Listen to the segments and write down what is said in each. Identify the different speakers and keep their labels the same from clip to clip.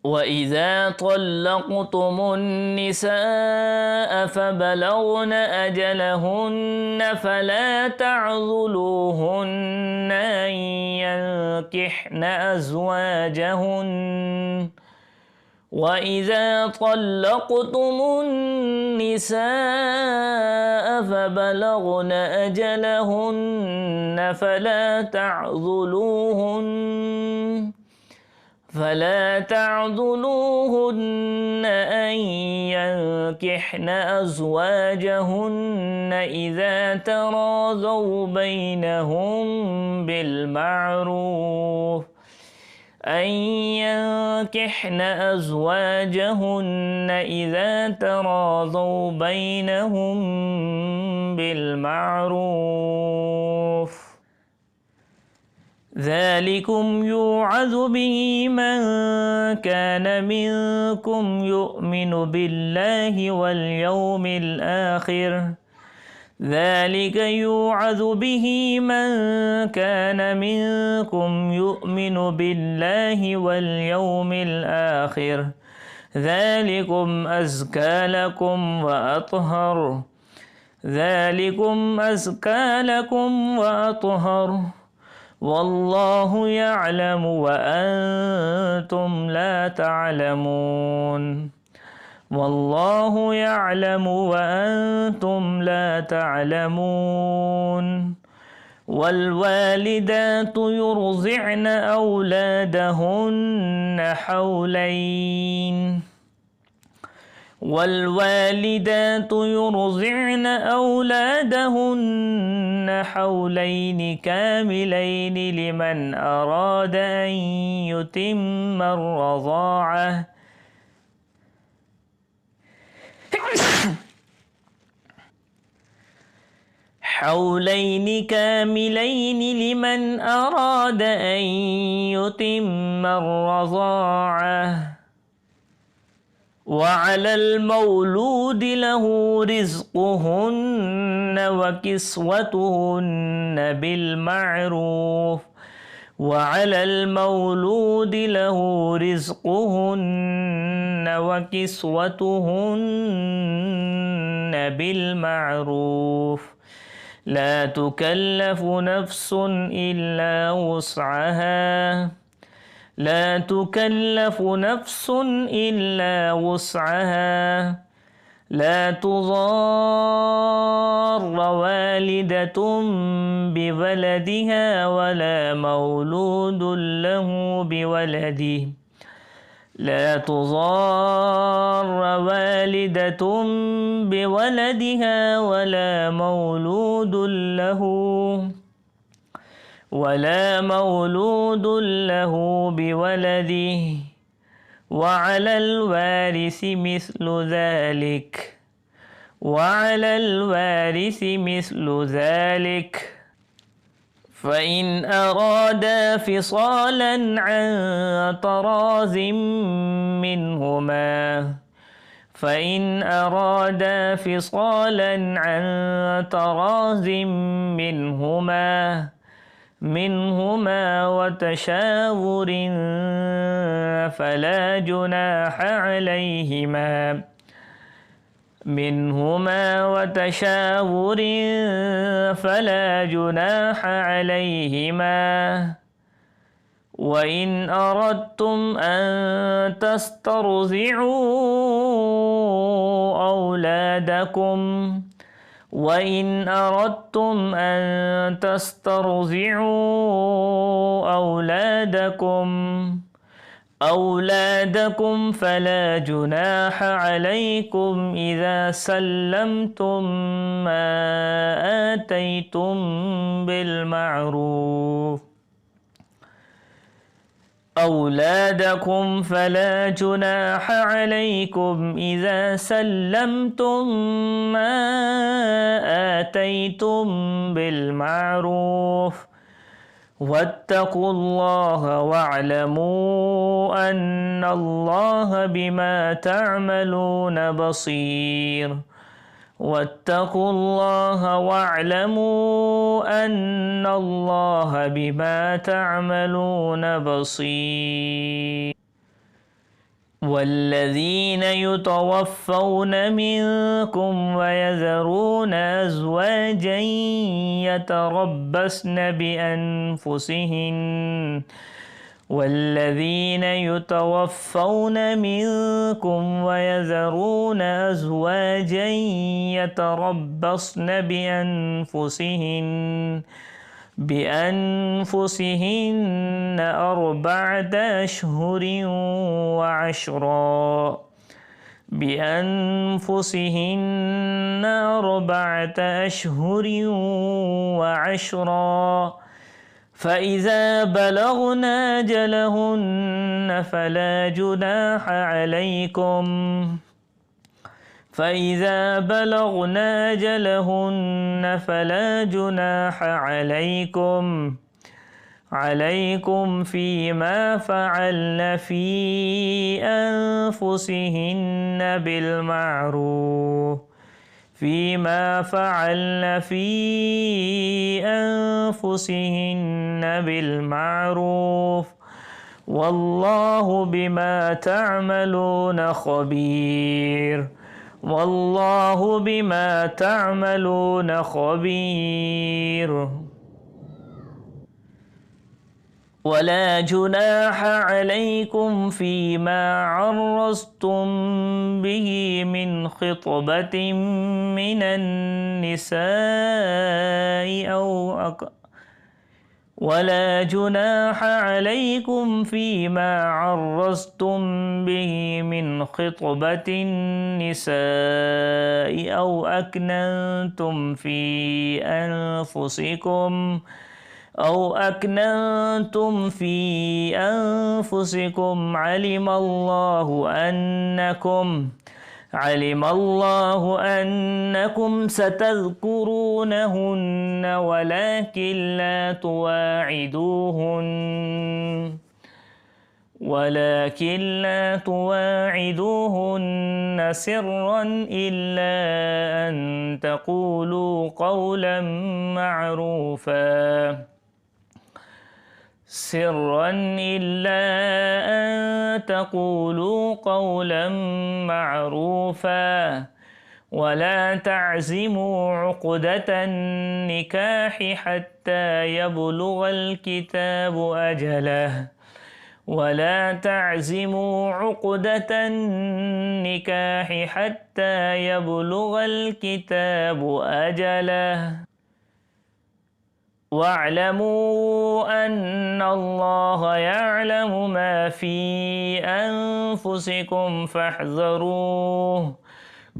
Speaker 1: وإذا طلقتم النساء فبلغن أجلهن فلا تعضلوهن أن ينكحن أزواجهن وإذا طلقتم النساء فبلغن أجلهن فلا تعضلوهن أن ينكحن أزواجهن إذا تراضوا بينهم بالمعروف ذلكم يوعظ به من كان منكم يؤمن بالله واليوم الآخر ذلك يوعظ به من كان منكم يؤمن بالله واليوم الآخر ذلكم أزكى لكم وأطهر والله يعلم وأنتم لا تعلمون والوالدات يرضعن أولادهن حولين كاملين لمن أراد أن يتم الرضاعة وعلى المولود له رزقهن وكسوتهن بالمعروف لا تكلف نفس إلا وسعها لا تضار والدة بولدها ولا مولود له بولده وعلى الوارث مثل ذلك فإن أرادا فصالا عن تراضٍ منهما وتشاور فلا جناح عليهما وإن أردتم أن تسترضعوا أولادكم فلا جناح عليكم إذا سلمتم ما آتيتم بالمعروف واتقوا الله واعلموا أن الله بما تعملون بصير والذين يتوفون منكم ويذرون أزواجا يتربصن بأنفسهن والذين يتوفون منكم ويذرون أزواجا يتربصن بأنفسهن 4 أشهر وعشرا بأنفسهن 4 أشهر وعشرا فإذا بلغن أجلهن فلا جناح عليكم فيما فعلن في أنفسهن بالمعروف والله بما تعملون خبير ولا جناح عليكم فيما عرضتم به من خطبة من النساء أو أكننتم في أنفسكم علم الله أنكم ستذكرونهن ولكن لا تواعدوهن سرا إلا أن تقولوا قولا معروفا ولا تعزموا عقدة النكاح حتى يبلغ الكتاب أجله واعلموا أن الله يعلم ما في أنفسكم فاحذروه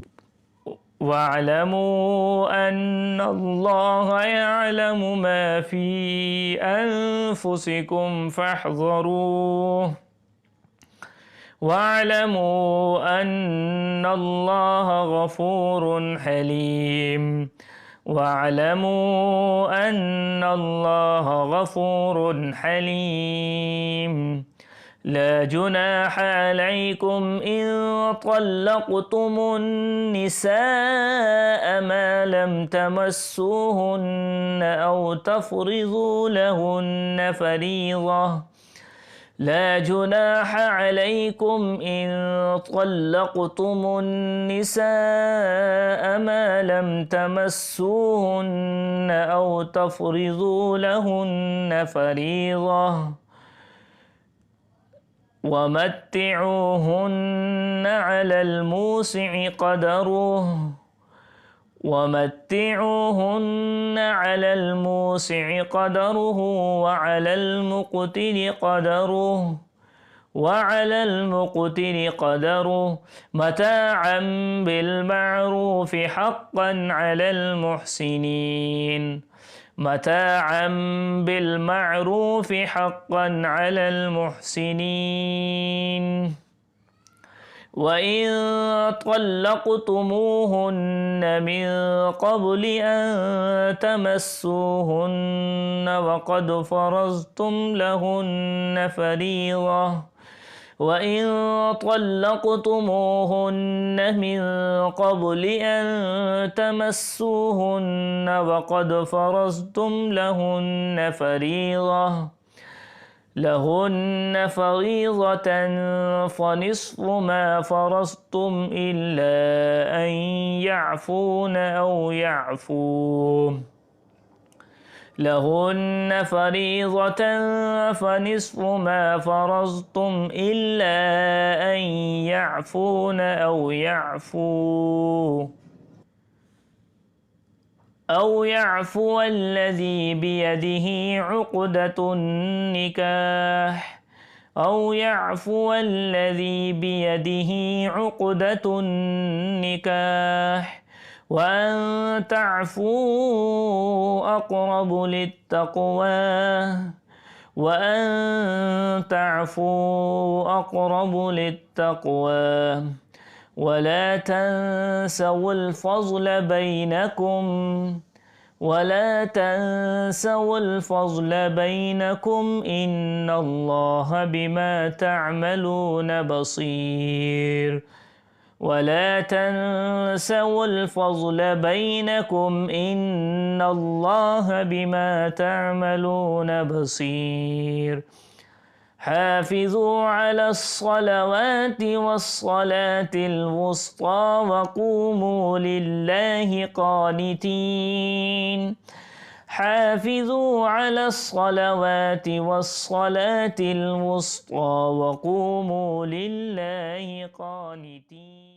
Speaker 1: واعلموا أن الله غفور حليم لا جناح عليكم إن طلقتم النساء ما لم تمسوهن أو تفرضوا لهن فريضة ومتعوهن على الموسع قدره وعلى المقتر قدره متاعا بالمعروف حقا على المحسنين وإن طلقتموهن من قبل أن تمسوهن وقد فرضتم لهن فريضة لهن فريضة فنصف ما فرضتم إلا أن يعفون أو يعفوا لهن فريضة فنصف ما فرضتم إلا أن يعفون أو يعفو الذي بيده عقدة النكاح وأن تعفوا أقرب للتقوى ولا تنسوا الفضل بينكم إن الله بما تعملون بصير ولا تنسوا الفضل بينكم إن الله بما تعملون بصير حافظوا على الصلوات والصلاة الوسطى وقوموا لله قانتين حافظوا على الصلوات والصلاة الوسطى وقوموا لله قانتين